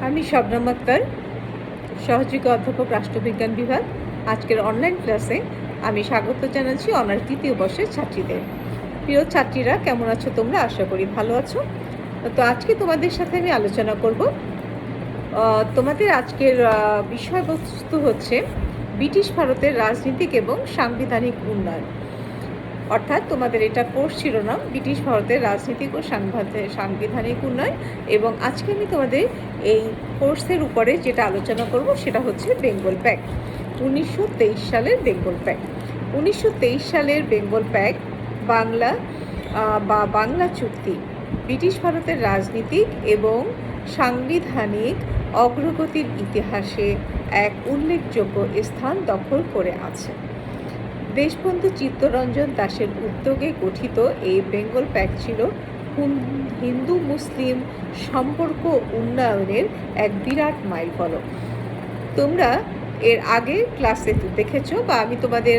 আমি শবনম আক্তার, সহযোগী অধ্যাপক, রাষ্ট্রবিজ্ঞান বিভাগ। আজকের অনলাইন ক্লাসে আমি স্বাগত জানাচ্ছি অনার্স দ্বিতীয় বর্ষের ছাত্রীদের। প্রিয় ছাত্রীরা, কেমন আছো তোমরা? আশা করি ভালো আছো। তো আজকে তোমাদের সাথে আমি আলোচনা করব। তোমাদের আজকের বিষয়বস্তু হচ্ছে ব্রিটিশ ভারতের রাজনীতিক এবং সাংবিধানিক উন্নয়ন। অর্থাৎ তোমাদের এটা কোর্স ছিল না, ব্রিটিশ ভারতের রাজনীতিক ও সাংবিধানিক উন্নয়ন। এবং আজকে আমি তোমাদের এই কোর্সের উপরে যেটা আলোচনা করব সেটা হচ্ছে বেঙ্গল প্যাক্ট, 1923 সালের বেঙ্গল প্যাক্ট। 1923 সালের বেঙ্গল প্যাক্ট বাংলা চুক্তি ব্রিটিশ ভারতের রাজনীতিক এবং সাংবিধানিক অগ্রগতির ইতিহাসে এক উল্লেখযোগ্য স্থান দখল করে আছে। দেশবন্ধু চিত্তরঞ্জন দাসের উদ্যোগে গঠিত এই বেঙ্গল প্যাক্ট ছিল হিন্দু মুসলিম সম্পর্ক উন্নয়নের এক বিরাট মাইলফলক। তোমরা এর আগে ক্লাসে দেখেছো, বা আমি তোমাদের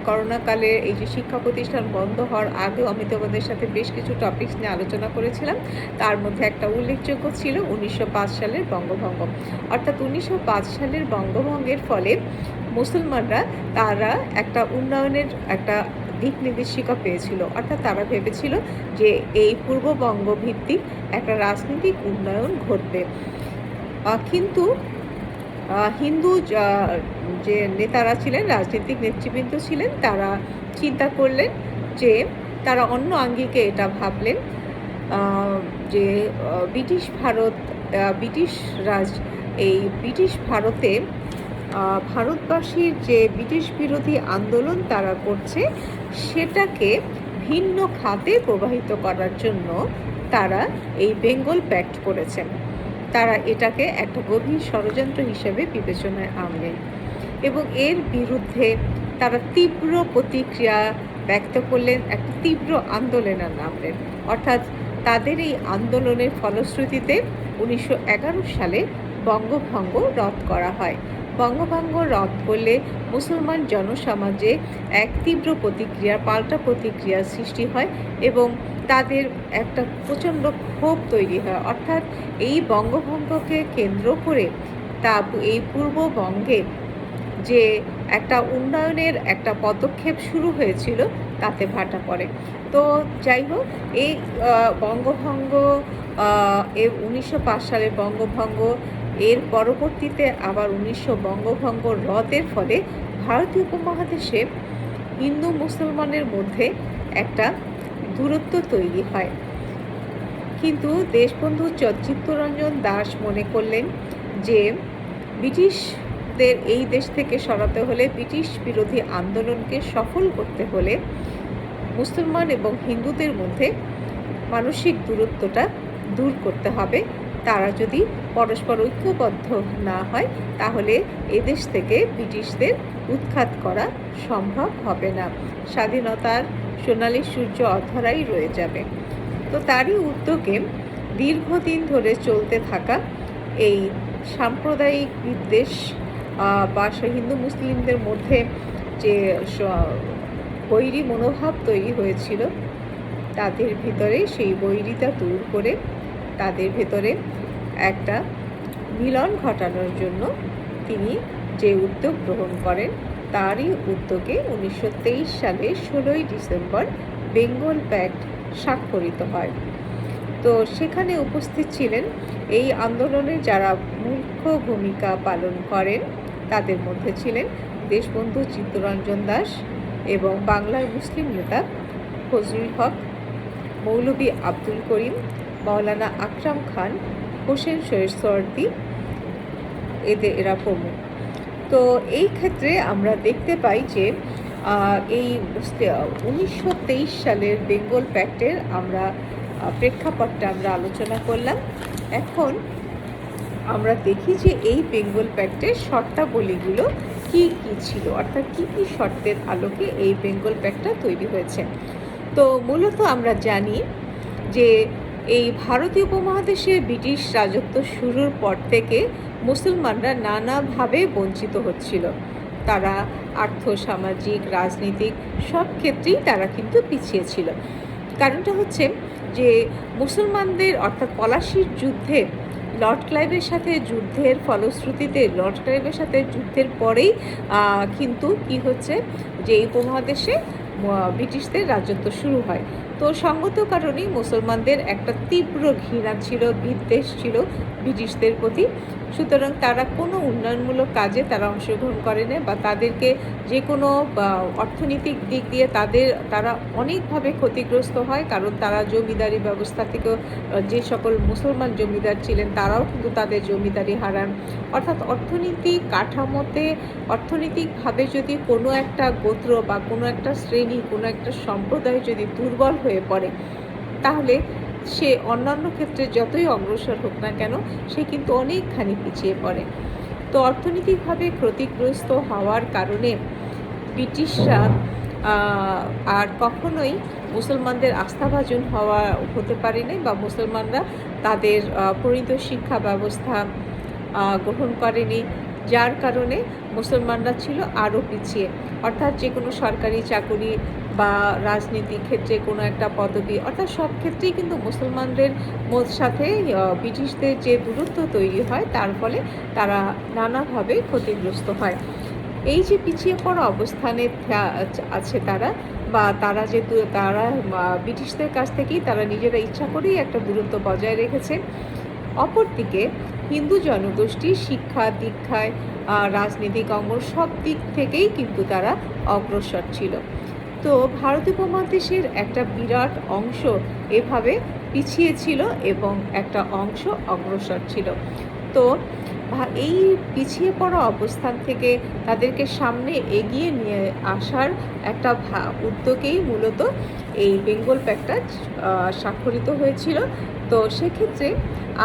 করোনাকালে এই যে শিক্ষা প্রতিষ্ঠান বন্ধ হওয়ার আগেও আমি তোমাদের সাথে বেশ কিছু টপিকস নিয়ে আলোচনা করেছিলাম। তার মধ্যে একটা উল্লেখযোগ্য ছিল 1905 সালের বঙ্গভঙ্গ। অর্থাৎ 1905 সালের বঙ্গভঙ্গের ফলে মুসলমানরা তারা একটা উন্নয়নের একটা দিক নির্দেশিকা পেয়েছিল। অর্থাৎ তারা ভেবেছিল যে এই পূর্ববঙ্গ ভিত্তিক একটা রাজনৈতিক উন্নয়ন ঘটবে। কিন্তু হিন্দু যে নেতারা ছিলেন, রাজনৈতিক নেতৃবৃন্দ ছিলেন, তারা চিন্তা করলেন যে তারা অন্য আঙ্গিকে এটা ভাবলেন যে ব্রিটিশ ভারতে ভারতবাসীর যে ব্রিটিশ বিরোধী আন্দোলন তারা করছে সেটাকে ভিন্ন খাতে প্রবাহিত করার জন্য তারা এই বেঙ্গল প্যাক্ট করেছেন। তারা এটাকে একটা গভীর ষড়যন্ত্র হিসেবে বিবেচনায় আনলেন এবং এর বিরুদ্ধে তারা তীব্র প্রতিক্রিয়া ব্যক্ত করলেন, একটা তীব্র আন্দোলনে নামলেন। অর্থাৎ তাদের এই আন্দোলনের ফলশ্রুতিতে 1911 সালে বঙ্গভঙ্গ রদ করা হয়। বঙ্গভঙ্গ রদ করলে মুসলমান জনসমাজে এক তীব্র পাল্টা প্রতিক্রিয়ার সৃষ্টি হয় এবং তাদের একটা প্রচণ্ড ক্ষোভ তৈরি হয়। অর্থাৎ এই বঙ্গভঙ্গকে কেন্দ্র করে এই পূর্ববঙ্গে যে একটা উন্নয়নের একটা পদক্ষেপ শুরু হয়েছিল তাতে ভাটা পড়ে। তো যাই হোক, এই বঙ্গভঙ্গ 1905 সালের বঙ্গভঙ্গ, এর পরবর্তীতে আবার 1900 বঙ্গভঙ্গ রদের ফলে ভারতীয় উপমহাদেশে হিন্দু মুসলমানের মধ্যে একটা দূরত্ব তৈরি হয়। কিন্তু দেশবন্ধু চিত্তরঞ্জন দাস মনে করলেন যে ব্রিটিশদের এই দেশ থেকে সরাতে হলে, ব্রিটিশ বিরোধী আন্দোলনকে সফল করতে হলে মুসলমান এবং হিন্দুদের মধ্যে মানসিক দূরত্বটা দূর করতে হবে। তারা যদি পরস্পর ঐক্যবদ্ধ না হয় তাহলে এদেশ থেকে ব্রিটিশদের উৎখাত করা সম্ভব হবে না, স্বাধীনতার সোনালী সূর্য অধরাই রয়ে যাবে। তো তারই উদ্যোগে দীর্ঘদিন ধরে চলতে থাকা এই সাম্প্রদায়িক বিদ্বেষ বা হিন্দু মুসলিমদের মধ্যে যে বৈরী মনোভাব তৈরি হয়েছিল, তাদের ভিতরে সেই বৈরিতা দূর করে তাদের ভেতরে একটা মিলন ঘটানোর জন্য তিনি যে উদ্যোগ গ্রহণ করেন, তারই উদ্যোগে 1923 সালে 16ই ডিসেম্বর বেঙ্গল প্যাক্ট স্বাক্ষরিত হয়। তো সেখানে উপস্থিত ছিলেন এই আন্দোলনে যারা মুখ্য ভূমিকা পালন করেন, তাদের মধ্যে ছিলেন দেশবন্ধু চিত্তরঞ্জন দাস এবং বাংলার মুসলিম নেতা ফজলুল হক, মৌলভী আব্দুল করিম, মৌলানা আকরাম খান, হোসেন শহীদ সোহরাওয়ার্দী, এরা প্রমুখ। তো এই ক্ষেত্রে আমরা দেখতে পাই যে এই 1923 সালের বেঙ্গল প্যাক্টের আমরা প্রেক্ষাপটটা আমরা আলোচনা করলাম। এখন আমরা দেখি যে এই বেঙ্গল প্যাক্টের শর্তাবলীগুলো কি কি ছিল, অর্থাৎ কি কি শর্তের আলোকে এই বেঙ্গল প্যাক্টটা তৈরি হয়েছে। তো মূলত আমরা জানি যে এই ভারতীয় উপমহাদেশে ব্রিটিশ রাজত্ব শুরুর পর থেকে মুসলমানরা নানাভাবে বঞ্চিত হচ্ছিল। তারা আর্থসামাজিক, রাজনীতিক সব ক্ষেত্রেই তারা কিন্তু পিছিয়ে ছিল। কারণটা হচ্ছে যে মুসলমানদের অর্থাৎ পলাশির যুদ্ধে লর্ড ক্লাইভের সাথে যুদ্ধের ফলশ্রুতিতে, লর্ড ক্লাইভের সাথে যুদ্ধের পরেই কিন্তু কি হচ্ছে, যে এই উপমহাদেশে ব্রিটিশদের রাজত্ব শুরু হয়। তো সঙ্গত কারণেই মুসলমানদের একটা তীব্র ঘৃণা ছিল, বিদ্বেষ ছিল ব্রিটিশদের প্রতি। সুতরাং তারা কোনো উন্নয়নমূলক কাজে তারা অংশগ্রহণ করে না, বা তাদেরকে যে কোনো অর্থনৈতিক দিক দিয়ে তারা অনেকভাবে ক্ষতিগ্রস্ত হয়, কারণ তারা জমিদারি ব্যবস্থা থেকেও, যে সকল মুসলমান জমিদার ছিলেন তারাও কিন্তু তাদের জমিদারি হারান। অর্থাৎ অর্থনৈতিক কাঠামোতে, অর্থনৈতিকভাবে যদি কোনো একটা গোত্র বা কোনো একটা শ্রেণী, কোনো একটা সম্প্রদায় যদি দুর্বল হয়ে পড়ে, তাহলে সে অন্যান্য ক্ষেত্রে যতই অগ্রসর হোক না কেন, সে কিন্তু অনেকখানি পিছিয়ে পড়ে। তো অর্থনৈতিকভাবে ক্ষতিগ্রস্ত হওয়ার কারণে ব্রিটিশরা আর কখনোই মুসলমানদের আস্থাভাজন হতে পারেনি, বা মুসলমানরা তাদের পরিণত শিক্ষা ব্যবস্থা গ্রহণ করেনি, যার কারণে মুসলমানরা ছিল আরও পিছিয়ে। অর্থাৎ যে কোনো সরকারি চাকুরি বা রাজনীতিক ক্ষেত্রে কোনো একটা পদবি, অর্থাৎ সব ক্ষেত্রেই কিন্তু মুসলমানদের সাথে ব্রিটিশদের যে দূরত্ব তৈরি হয়, তার ফলে তারা নানাভাবে ক্ষতিগ্রস্ত হয়। এই যে পিছিয়ে পড়া অবস্থানে আছে তারা, বা তারা ব্রিটিশদের কাছ থেকেই তারা নিজেরা ইচ্ছা করেই একটা দূরত্ব বজায় রেখেছে। অপরদিকে হিন্দু জনগোষ্ঠী শিক্ষা দীক্ষায়, রাজনৈতিক অঙ্গন, সব দিক থেকেই কিন্তু তারা অগ্রসর ছিল। তো ভারত উপমহাদেশের একটা বিরাট অংশ এভাবে পিছিয়ে ছিল এবং একটা অংশ অগ্রসর ছিল। তো এই পিছিয়ে পড়া অবস্থান থেকে তাদেরকে সামনে এগিয়ে নিয়ে আসার একটা উদ্যোগেই মূলত এই বেঙ্গল প্যাক্টটা স্বাক্ষরিত হয়েছিল। তো সেক্ষেত্রে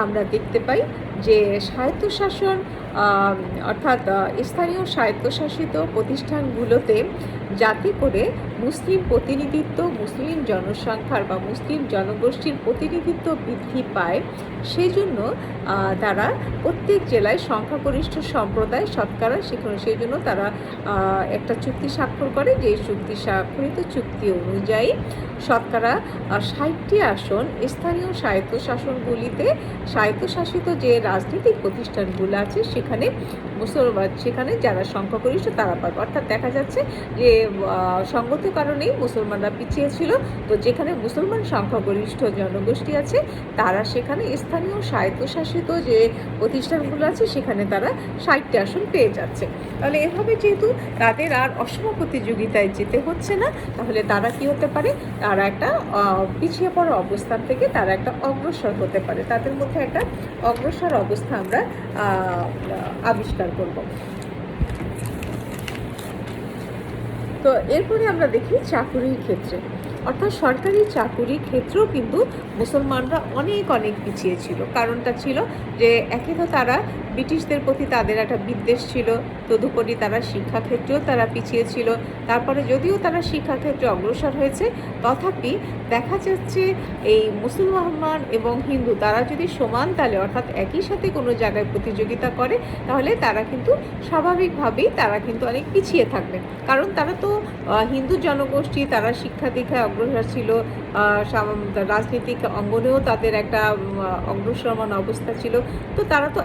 আমরা দেখতে পাই যে স্বায়ত্তশাসন, অর্থাৎ স্থানীয় স্বায়ত্তশাসিত প্রতিষ্ঠানগুলোতে যাতে করে মুসলিম প্রতিনিধিত্ব, মুসলিম জনসংখ্যার বা মুসলিম জনগোষ্ঠীর প্রতিনিধিত্ব বৃদ্ধি পায়, সেজন্য তারা প্রত্যেক জেলায় সংখ্যাগরিষ্ঠ সম্প্রদায় শতকরা সেই জন্য তারা একটা চুক্তি স্বাক্ষর করে, যে স্বাক্ষরিত চুক্তি অনুযায়ী শতকরা 60টি আসন স্থানীয় স্বায়ত্তশাসিত যে রাজনৈতিক প্রতিষ্ঠানগুলো আছে সেখানে যারা সংখ্যাগরিষ্ঠ তারা পাবে। অর্থাৎ দেখা যাচ্ছে যে সঙ্গত কারণেই মুসলমানরা পিছিয়ে ছিল, তো যেখানে মুসলমান সংখ্যাগরিষ্ঠ জনগোষ্ঠী আছে তারা সেখানে স্থানীয় স্বায়ত্তশাসিত যে প্রতিষ্ঠানগুলো আছে সেখানে তারা 60টি আসন পেয়ে যাচ্ছে। তাহলে এভাবে যেহেতু তাদের আর অসম প্রতিযোগিতায় যেতে হচ্ছে না, তাহলে তারা কি হতে পারে, তারা একটা পিছিয়ে পড়া অবস্থান থেকে তারা একটা অগ্রসর হতে পারে, তাদের মধ্যে একটা অগ্রসর অবস্থা আমরা আবিষ্কার করব। তো এরপরে আমরা দেখি চাকুরির ক্ষেত্রে, অর্থাৎ সরকারি চাকুরির ক্ষেত্রেও কিন্তু মুসলমানরা অনেক পিছিয়ে ছিল। কারণটা ছিল যে একে তো তারা ব্রিটিশদের প্রতি তাদের একটা বিদ্বেষ ছিল, তদুপরি তারা শিক্ষাক্ষেত্রেও তারা পিছিয়ে ছিল। তারপরে যদিও তারা শিক্ষাক্ষেত্রে অগ্রসর হয়েছে, তথাপি দেখা যাচ্ছে এই মুসলমান এবং হিন্দু তারা যদি সমান তালে, অর্থাৎ একই সাথে কোনো জায়গায় প্রতিযোগিতা করে, তাহলে তারা কিন্তু স্বাভাবিকভাবেই তারা কিন্তু অনেক পিছিয়ে থাকবে। কারণ তারা তো হিন্দু জনগোষ্ঠী, তারা শিক্ষা দীক্ষায় অগ্রসর ছিল, রাজনৈতিক অঙ্গনেও তাদের একটা অগ্রসরমান অবস্থা ছিল। তো তারা তো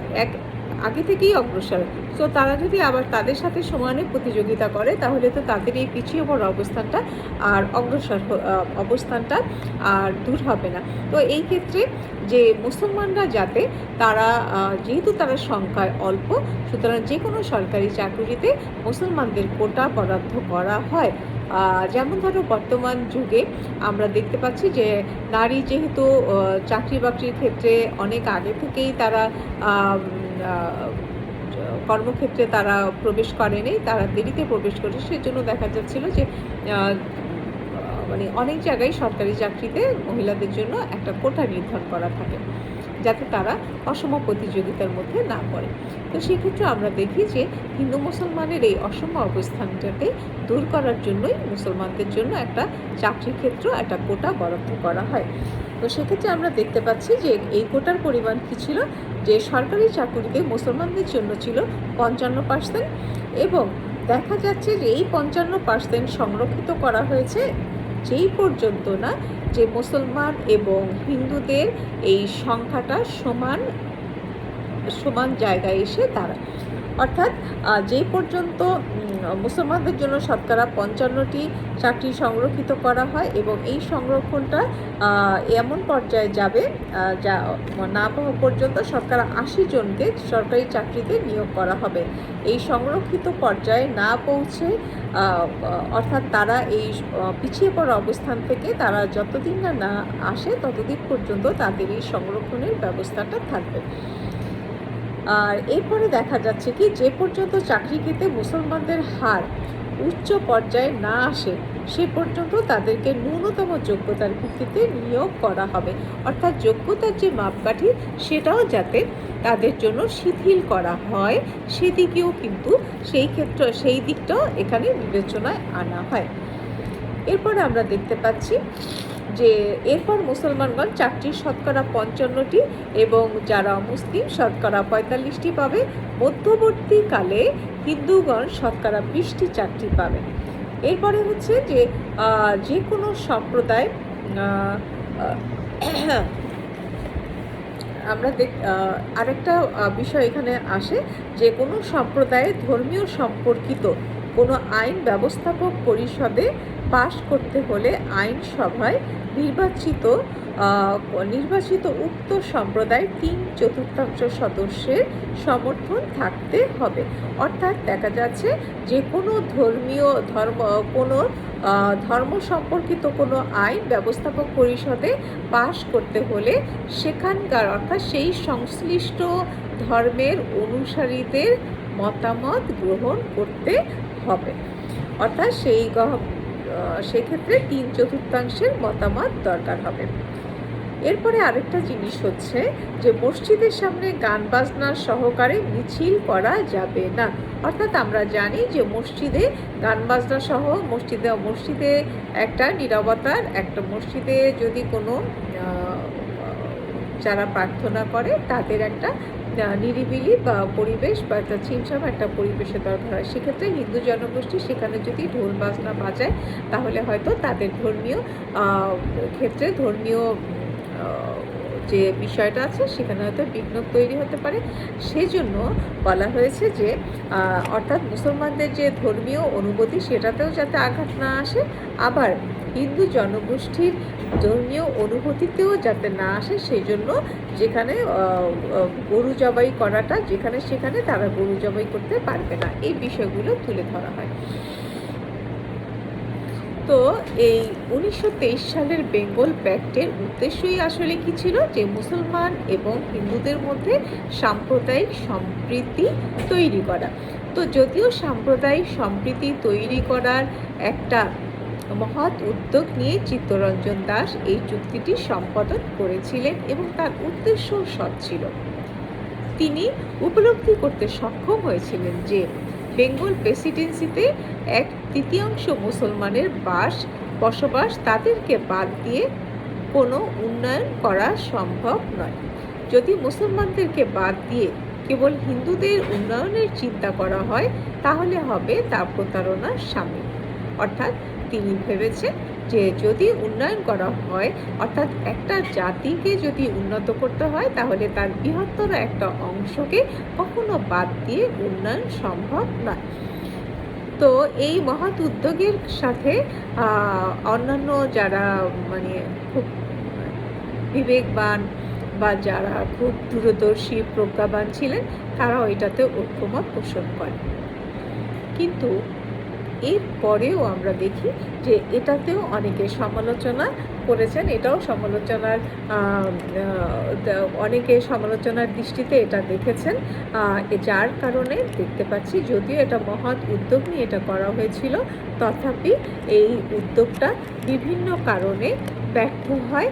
আগে থেকেই অগ্রসর, তো তারা যদি আবার তাদের সাথে সমানে প্রতিযোগিতা করে, তাহলে তো তাদের এই পিছিয়ে পড়া অবস্থানটা আর দূর হবে না। তো এই ক্ষেত্রে যে মুসলমানরা যাতে তারা যেহেতু তারা সংখ্যায় অল্প, সুতরাং যে কোনো সরকারি চাকরিতে মুসলমানদের কোটা বরাদ্দ করা হয়। যেমন ধরো বর্তমান যুগে আমরা দেখতে পাচ্ছি যে নারী যেহেতু চাকরি বাকরির ক্ষেত্রে অনেক আগে থেকেই তারা কর্মক্ষেত্রে তারা প্রবেশ করেনি, তারা দেরিতে প্রবেশ করে, সেজন্য দেখা যাচ্ছিল যে অনেক জায়গায় সরকারি চাকরিতে মহিলাদের জন্য একটা কোটা নির্ধারণ করা থাকে, যাতে তারা অসম প্রতিযোগিতার মধ্যে না পড়ে। তো সেক্ষেত্রে আমরা দেখি যে হিন্দু মুসলমানের এই অসম অবস্থানটাকে দূর করার জন্যই মুসলমানদের জন্য একটা চাকরির ক্ষেত্র একটা কোটা বরাদ্দ করা হয়। তো সেক্ষেত্রে আমরা দেখতে পাচ্ছি যে এই কোটার পরিমাণ কী ছিল, যে সরকারি চাকরিতে মুসলমানদের জন্য ছিল 55%, এবং দেখা যাচ্ছে যে এই 55% সংরক্ষিত করা হয়েছে যেই পর্যন্ত না যে মুসলমান এবং হিন্দুদের এই সংখ্যাটা সমান সমান জায়গায় এসে দাঁড়ায়। অর্থাৎ যে পর্যন্ত মুসলমানদের জন্য শতকরা 55টি চাকরি সংরক্ষিত করা হয় এবং এই সংরক্ষণটা এমন পর্যায়ে যাবে যা না পাওয়া পর্যন্ত শতকরা 80 জনকে সরকারি চাকরিতে নিয়োগ করা হবে। এই সংরক্ষিত পর্যায়ে না পৌঁছে অর্থাৎ তারা এই পিছিয়ে পড়া অবস্থান থেকে তারা যতদিন না আসে ততদিন পর্যন্ত তাদের এই সংরক্ষণের ব্যবস্থাটা থাকবে। আর এরপরে দেখা যাচ্ছে কি যে পর্যন্ত চাকরিতে মুসলমানদের হার উচ্চ পর্যায়ে না আসে সে পর্যন্ত তাদেরকে ন্যূনতম যোগ্যতার ভিত্তিতে নিয়োগ করা হবে। অর্থাৎ যোগ্যতার যে মাপকাঠি সেটাও যাতে তাদের জন্য শিথিল করা হয় সেদিকেও কিন্তু সেই দিকটাও এখানে বিবেচনায় আনা হয়। এরপরে আমরা দেখতে পাচ্ছি যে এরপর মুসলমানগণ চাকরির শতকরা 55টি এবং যারা মুসলিম শতকরা 45টি পাবে। মধ্যবর্তীকালে হিন্দুগণ শতকরা 20টি চাকরি পাবে। এরপরে হচ্ছে যে কোনো সম্প্রদায় আমরা আরেকটা বিষয় এখানে আসে যে কোনো সম্প্রদায়ে ধর্মীয় সম্পর্কিত কোনো আইন ব্যবস্থাপক পরিষদে পাশ করতে হলে আইনসভায় নির্বাচিত উক্ত সম্প্রদায়ের 3/4 সদস্যের সমর্থন থাকতে হবে। অর্থাৎ দেখা যাচ্ছে যে কোনো ধর্ম সম্পর্কিত কোনো আইন ব্যবস্থাপক পরিষদে পাশ করতে হলে সেখানকার অর্থাৎ সেই সংশ্লিষ্ট ধর্মের অনুসারীদের মতামত গ্রহণ করতে হবে। অর্থাৎ সেক্ষেত্রে 3/4 মতামত দরকার হবে। এরপরে আরেকটা জিনিস হচ্ছে যে মসজিদের সামনে গান বাজনার সহকারে মিছিল করা যাবে না। অর্থাৎ আমরা জানি যে মসজিদে গান বাজনা সহ মসজিদে একটা নীরবতার মসজিদে যদি কোনো যারা প্রার্থনা করে তাদের একটা নিরিবিলি বা পরিবেশ বা একটা ছিমছাম একটা পরিবেশের দরকার হয়। সেক্ষেত্রে হিন্দু জনগোষ্ঠী সেখানে যদি ঢোল বাজনা বাজায় তাহলে হয়তো তাদের ধর্মীয় যে বিষয়টা আছে সেখানে হয়তো বিঘ্ন তৈরি হতে পারে। সেজন্য বলা হয়েছে যে অর্থাৎ মুসলমানদের যে ধর্মীয় অনুভূতি সেটাতেও যাতে আঘাত না আসে, আবার হিন্দু জনগোষ্ঠীর ধর্মীয় অনুভূতিতেও যাতে না আসে সেই জন্য যেখানে গরু জবাই করাটা সেখানে তারা গরু জবাই করতে পারবে না, এই বিষয়গুলো তুলে ধরা হয়। তো এই 1923 সালের বেঙ্গল প্যাক্টের উদ্দেশ্যই আসলে কি ছিল যে মুসলমান এবং হিন্দুদের মধ্যে সাম্প্রদায়িক সম্প্রীতি তৈরি করা। তো যদিও সাম্প্রদায়িক সম্প্রীতি তৈরি করার একটা মহৎ উদ্যোগ নিয়ে চিত্তরঞ্জন দাস এই চুক্তিটি সম্পাদন করেছিলেন এবং তার উদ্দেশ্য সৎ ছিল। তিনি উপলব্ধি করতে সক্ষম হয়েছিলেন যে বেঙ্গল প্রেসিডেন্সিতে 1/3 মুসলমানের বসবাস তাদেরকে বাদ দিয়ে কোনো উন্নয়ন করা সম্ভব নয়। যদি মুসলমানদেরকে বাদ দিয়ে কেবল হিন্দুদের উন্নয়নের চিন্তা করা হয় তাহলে হবে তা প্রতারণার সামিল। অর্থাৎ তিনি ভেবেছেন যে যদি উন্নয়ন করা হয় অর্থাৎ একটা জাতিকে যদি উন্নত করতে হয় তাহলে তার বৃহত্তর একটা অংশকে কখনো বাদ দিয়ে উন্নয়ন সম্ভব নয়। তো এই মহৎ উদ্যোগের সাথে অন্যান্য যারা খুব বিবেকবান বা যারা খুব দূরদর্শী প্রজ্ঞাবান ছিলেন তারাও এটাতে ঐক্যমত পোষণ করেন। কিন্তু এরপরেও আমরা দেখি যে এটাতেও অনেকে সমালোচনা করেছেন, এটাও অনেকে সমালোচনার দৃষ্টিতে এটা দেখেছেন, যার কারণে দেখতে পাচ্ছি যদিও এটা মহৎ উদ্যোগ নিয়ে এটা করা হয়েছিল তথাপি এই উদ্যোগটা বিভিন্ন কারণে ব্যর্থ হয়।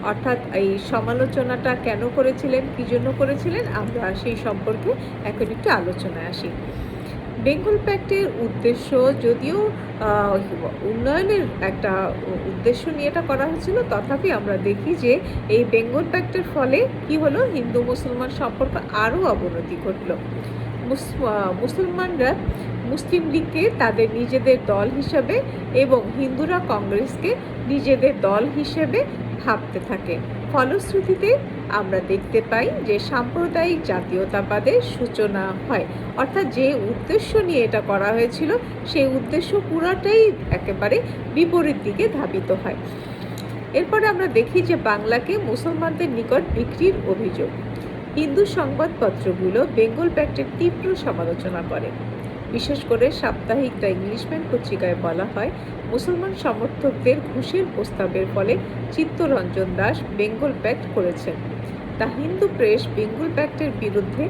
অর্থাৎ এই সমালোচনাটা কেন করেছিলেন, কী জন্য করেছিলেন, আমরা সেই সম্পর্কে এখন একটু আলোচনায় আসি। বেঙ্গল প্যাক্টের উদ্দেশ্য যদিও উন্নয়নের একটা উদ্দেশ্য নিয়ে এটা করা হয়েছিল তথাপি আমরা দেখি যে এই বেঙ্গল প্যাক্টের ফলে কি হলো, হিন্দু মুসলমান সম্পর্ক আরও অবনতি ঘটল। মুসলমানরা মুসলিম লীগকে তাদের নিজেদের দল হিসেবে এবং হিন্দুরা কংগ্রেসকে নিজেদের দল হিসেবে ভাবতে থাকে। ফলশ্রুতিতে আমরা দেখতে পাই যে সাম্প্রদায়িক জাতীয়তাবাদের সূচনা হয়। অর্থাৎ যে উদ্দেশ্য নিয়ে এটা করা হয়েছিল সেই উদ্দেশ্য পুরাটাই একেবারে বিপরীত দিকে ধাবিত হয়। এরপরে আমরা দেখি যে বাংলাকে মুসলমানদের নিকট বিক্রির অভিযোগ। হিন্দু সংবাদপত্রগুলো বেঙ্গল প্যাক্টের তীব্র সমালোচনা করে। বিশেষ করে সাপ্তাহিক দ্য ইংলিশম্যান পত্রিকায় বলা হয়, মুসলমান সমর্থকদের ঘুষের প্রস্তাবের ফলে চিত্তরঞ্জন দাস বেঙ্গল প্যাক্ট করেছেন। দ্য হিন্দু প্রেস বেঙ্গল প্যাক্টের বিরুদ্ধে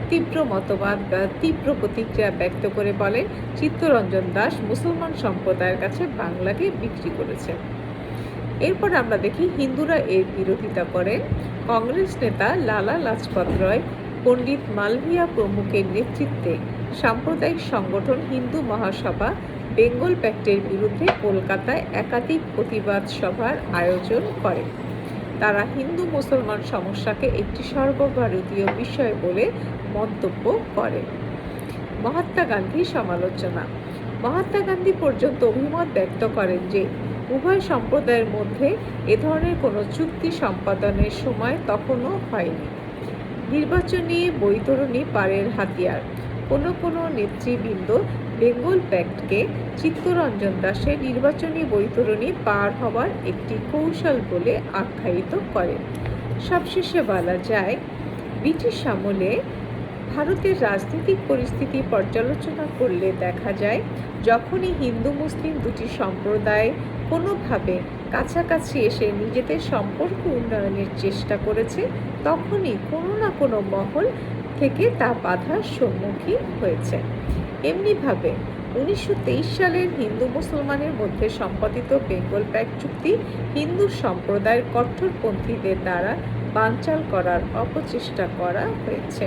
তীব্র মতবাদ বা তীব্র প্রতিক্রিয়া ব্যক্ত করে বলেন, চিত্তরঞ্জন দাস মুসলমান সম্প্রদায়ের কাছে বাংলাকে বিক্রি করেছেন। এরপর আমরা দেখি হিন্দুরা এর বিরোধিতা করেন। কংগ্রেস নেতা লালা লাজপত রায়, পণ্ডিত মালভিয়া প্রমুখের নেতৃত্বে সাম্প্রদায়িক সংগঠন হিন্দু মহাসভা বেঙ্গল প্যাক্টের বিরুদ্ধে কলকাতায় একাধিক প্রতিবাদ সভার আয়োজন করে। তারা হিন্দু মুসলমান সমস্যাকে একটি সর্বভারতীয় বিষয় বলে মন্তব্য করে। মহাত্মা গান্ধী সমালোচনা। মহাত্মা গান্ধী পর্যন্ত অভিমত ব্যক্ত করেন যে উভয় সম্প্রদায়ের মধ্যে এ ধরনের কোনো চুক্তি সম্পাদনের সময় তখনও হয়নি। নির্বাচনী বৈতরণী পারের হাতিয়ার। কোনো নেতৃবৃন্দ বেঙ্গল প্যাক্টকে চিত্তরঞ্জন দাসের নির্বাচনী বৈতরণী পার হওয়ার একটি কৌশল বলে আখ্যায়িত করেন। সবশেষে বলা যায়, ব্রিটিশ আমলে ভারতের রাজনৈতিক পরিস্থিতি পর্যালোচনা করলে দেখা যায়, যখনই হিন্দু মুসলিম দুটি সম্প্রদায় কোনোভাবে কাছাকাছি এসে নিজেদের সম্পর্ক উন্নয়নের চেষ্টা করেছে, তখনই কোনো না কোনো মহল থেকে তা বাধার সম্মুখীন হয়েছে। এমনিভাবে 1923 সালের হিন্দু মুসলমানের মধ্যে সম্পাদিত বেঙ্গল প্যাক্ট চুক্তি হিন্দু সম্প্রদায়ের কট্টরপন্থীদের দ্বারা বানচাল করার অপচেষ্টা করা হয়েছে।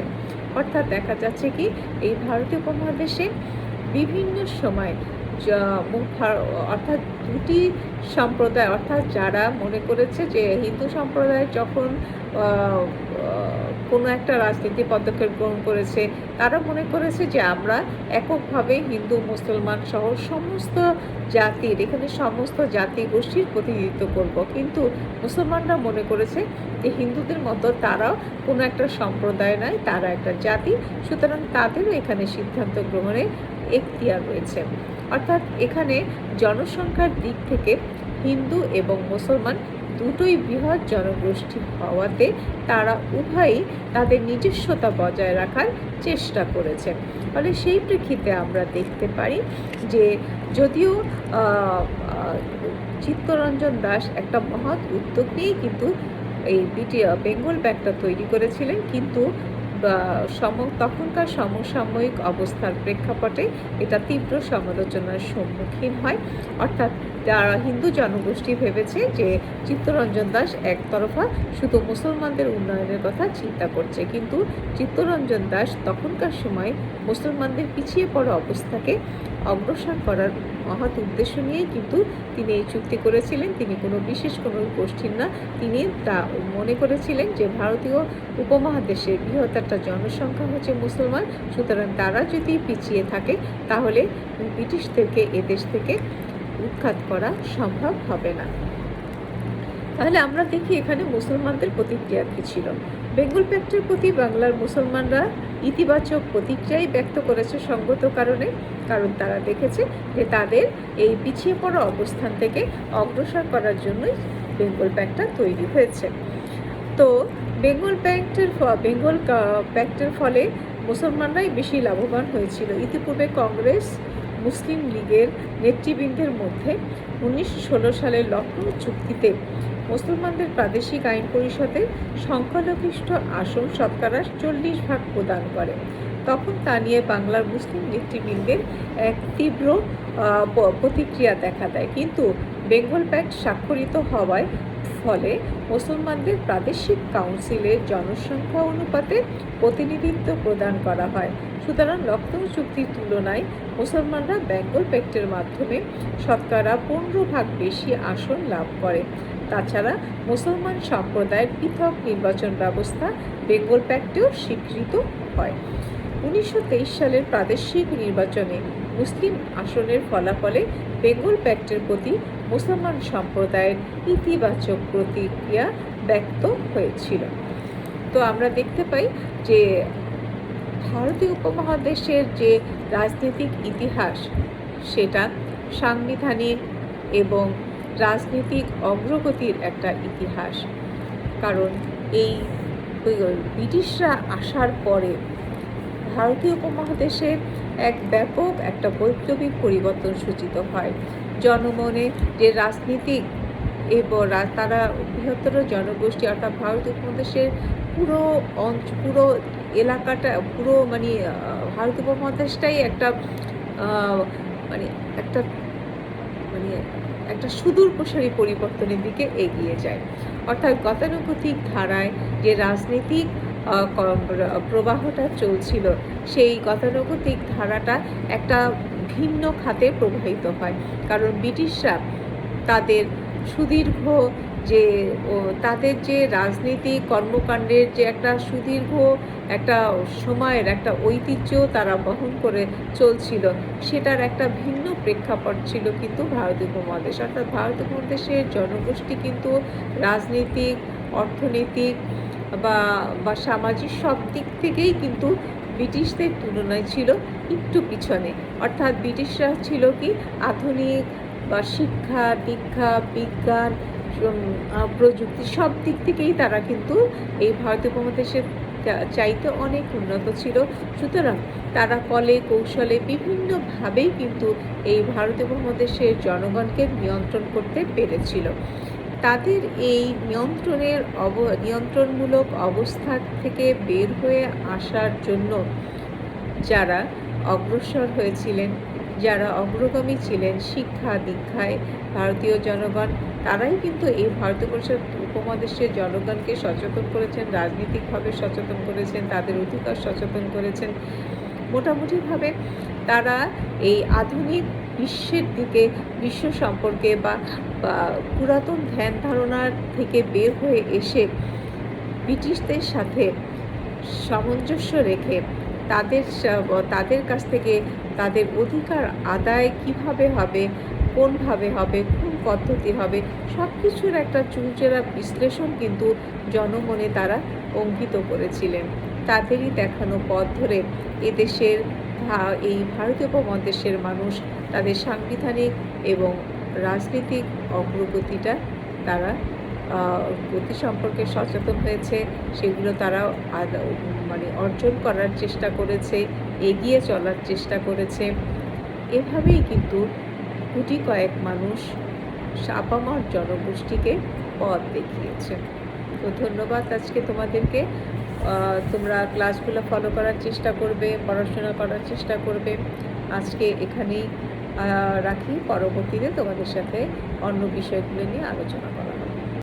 অর্থাৎ দেখা যাচ্ছে কি, এই ভারতীয় উপমহাদেশে বিভিন্ন সময় অর্থাৎ দুটি সম্প্রদায়, অর্থাৎ যারা মনে করেছে যে হিন্দু সম্প্রদায় যখন কোনো একটা রাজনীতি পদক্ষেপ গ্রহণ করেছে, তারা মনে করেছে যে আমরা এককভাবে হিন্দু মুসলমান সহ সমস্ত জাতির, এখানে সমস্ত জাতি গোষ্ঠীর প্রতিনিধিত্ব করব। কিন্তু মুসলমানরা মনে করেছে যে হিন্দুদের মতো তারাও কোনো একটা সম্প্রদায় নয়, তারা একটা জাতি, সুতরাং তাদেরও এখানে সিদ্ধান্ত গ্রহণের এখতিয়ার রয়েছে। অর্থাৎ এখানে জনসংখ্যার দিক থেকে হিন্দু এবং মুসলমান দুটোই বৃহৎ জনগোষ্ঠী হওয়াতে তারা উভয়ই তাদের নিজস্বতা বজায় রাখার চেষ্টা করেছে। ফলে সেই প্রেক্ষিতে আমরা দেখতে পারি যে যদিও চিত্তরঞ্জন দাস একটা মহৎ উদ্যোগ নিয়েই কিন্তু এই বেঙ্গল প্যাক্টটা তৈরি করেছিলেন, কিন্তু তখনকার সমসাময়িক অবস্থার প্রেক্ষাপটে এটা তীব্র সমালোচনার সম্মুখীন হয়। অর্থাৎ যারা হিন্দু জনগোষ্ঠী ভেবেছে যে চিত্তরঞ্জন দাস একতরফা শুধু মুসলমানদের উন্নয়নের কথা চিন্তা করছে, কিন্তু চিত্তরঞ্জন দাস তখনকার সময় মুসলমানদের পিছিয়ে পড়া অবস্থাকে অগ্রসর করার মহৎ উদ্দেশ্য নিয়েই কিন্তু তিনি এই চুক্তি করেছিলেন। তিনি কোনো বিশেষ কোনো গোষ্ঠীর না, তিনি তা মনে করেছিলেন যে ভারতীয় উপমহাদেশের বৃহৎ একটা জনসংখ্যা হচ্ছে মুসলমান, সুতরাং তারা যদি পিছিয়ে থাকে তাহলে ব্রিটিশদেরকে এদেশ থেকে উৎখাত করা সম্ভব হবে না। তাহলে আমরা দেখি এখানে মুসলমানদের প্রতিক্রিয়া কী ছিল। বেঙ্গল প্যাক্টের প্রতি বাংলার মুসলমানরা ইতিবাচক প্রতিক্রিয়াই ব্যক্ত করেছে সঙ্গত কারণে, কারণ তারা দেখেছে যে তাদের এই পিছিয়ে পড়া অবস্থান থেকে অগ্রসর করার জন্যই বেঙ্গল প্যাক্টটা তৈরি হয়েছে। তো বেঙ্গল প্যাক্টের ফলে মুসলমানরাই বেশি লাভবান হয়েছিল। ইতিপূর্বে কংগ্রেস মুসলিম লীগের নেতৃবৃন্দের মধ্যে 1916 সালের লখনৌ চুক্তিতে মুসলমানদের প্রাদেশিক আইন পরিষদের সংখ্যালঘিষ্ঠ আসন শতকরা 40% প্রদান করে। তখন তা নিয়ে বাংলার মুসলিম নেতৃবৃন্দের এক তীব্র প্রতিক্রিয়া দেখা দেয়, কিন্তু বেঙ্গল প্যাক্ট স্বাক্ষরিত হওয়ায় ফলে মুসলমানদের প্রাদেশিক কাউন্সিলের জনসংখ্যা অনুপাতে প্রতিনিধিত্ব প্রদান করা হয়। সুতরাং লখনৌ চুক্তির তুলনায় মুসলমানরা বেঙ্গল প্যাক্টের মাধ্যমে শতকরা 15% বেশি আসন লাভ করে। তাছাড়া মুসলমান সম্প্রদায়ের পৃথক নির্বাচন ব্যবস্থা বেঙ্গল প্যাক্টেও স্বীকৃত হয়। 1923 সালের প্রাদেশিক নির্বাচনে মুসলিম আসনের ফলাফলে বেঙ্গল প্যাক্টের প্রতি মুসলমান সম্প্রদায়ের ইতিবাচক প্রতিক্রিয়া ব্যক্ত হয়েছিল। তো আমরা দেখতে পাই যে ভারতীয় উপমহাদেশের যে রাজনৈতিক ইতিহাস সেটা সাংবিধানিক এবং রাজনৈতিক অগ্রগতির একটা ইতিহাস। কারণ এই ব্রিটিশরা আসার পরে ভারতীয় উপমহাদেশে এক ব্যাপক একটা বৈপ্লবিক পরিবর্তন সূচিত হয়। জনমনে যে রাজনীতিক এবং তারা বৃহত্তর জনগোষ্ঠী অর্থাৎ ভারতীয় উপমহাদেশের পুরো এলাকাটা পুরো ভারতীয় উপমহাদেশটাই একটা মানে একটা মানে একটা সুদূর প্রসারী পরিবর্তনের দিকে এগিয়ে যায়। অর্থাৎ গতানুগতিক ধারায় যে রাজনৈতিক প্রবাহটা চলছিল সেই গতানুগতিক ধারাটা একটা ভিন্ন খাতে প্রবাহিত হয়। কারণ ব্রিটিশরা তাদের সুদীর্ঘ যে তাদের যে রাজনীতিক কর্মকাণ্ডের যে একটা সুদীর্ঘ একটা সময়ের একটা ঐতিহ্য তারা বহন করে চলছিল, সেটার একটা ভিন্ন প্রেক্ষাপট ছিল কিন্তু ভারতীয় উপমহাদেশ। অর্থাৎ ভারতীয় উপমহাদেশের জনগোষ্ঠী কিন্তু রাজনীতিক, অর্থনৈতিক বা সামাজিক সব দিক থেকেই কিন্তু ব্রিটিশদের তুলনায় ছিল একটু পিছনে। অর্থাৎ ব্রিটিশরা ছিল কি আধুনিক বা শিক্ষা দীক্ষা বিজ্ঞান প্রযুক্তি সব দিক থেকেই তারা কিন্তু এই ভারতীয় উপমহাদেশের চাইতে অনেক উন্নত ছিল। সুতরাং তারা কলে কৌশলে বিভিন্নভাবেই কিন্তু এই ভারতীয় উপমহাদেশের জনগণকে নিয়ন্ত্রণ করতে পেরেছিল। তাদের এই নিয়ন্ত্রণমূলক অবস্থা থেকে বের হয়ে আসার জন্য যারা অগ্রসর হয়েছিলেন, যারা অগ্রগামী ছিলেন শিক্ষা দীক্ষায় ভারতীয় জনগণ, তারাই কিন্তু এই ভারতীয় উপমহাদেশের জনগণকে সচেতন করেছেন, রাজনৈতিকভাবে সচেতন করেছেন, তাদের অধিকার সচেতন করেছেন। মোটামুটিভাবে তারা এই আধুনিক বিশ্বের দিকে বিশ্ব সম্পর্কে বা পুরাতন ধ্যান ধারণার থেকে বের হয়ে এসে ব্রিটিশদের সাথে সামঞ্জস্য রেখে তাদের কাছ থেকে তাদের অধিকার আদায় কিভাবে হবে, কোনভাবে হবে, কোন পদ্ধতি হবে, সব কিছুর একটা চুলচেরা বিশ্লেষণ কিন্তু জনমনে তারা অঙ্কিত করেছিলেন। তাদেরই দেখানো পথ ধরে এদেশের এই ভারতীয় উপমহাদেশের মানুষ তাদের সাংবিধানিক এবং রাজনৈতিক অগ্রগতিটা তারা গতি সম্পর্কে সচেতন হয়েছে, সেগুলো তারা অর্জন করার চেষ্টা করেছে, এগিয়ে চলার চেষ্টা করেছে। এভাবেই কিন্তু গুটি কয়েক মানুষ আপামর জনগোষ্ঠীকে পথ দেখিয়েছে। তো ধন্যবাদ আজকে তোমাদেরকে। তোমরা ক্লাসগুলো ফলো করার চেষ্টা করবে, পড়াশোনা করার চেষ্টা করবে। আজকে এখানেই রাখি, পরবর্তীতে তোমাদের সাথে অন্য বিষয়গুলো নিয়ে আলোচনা করা।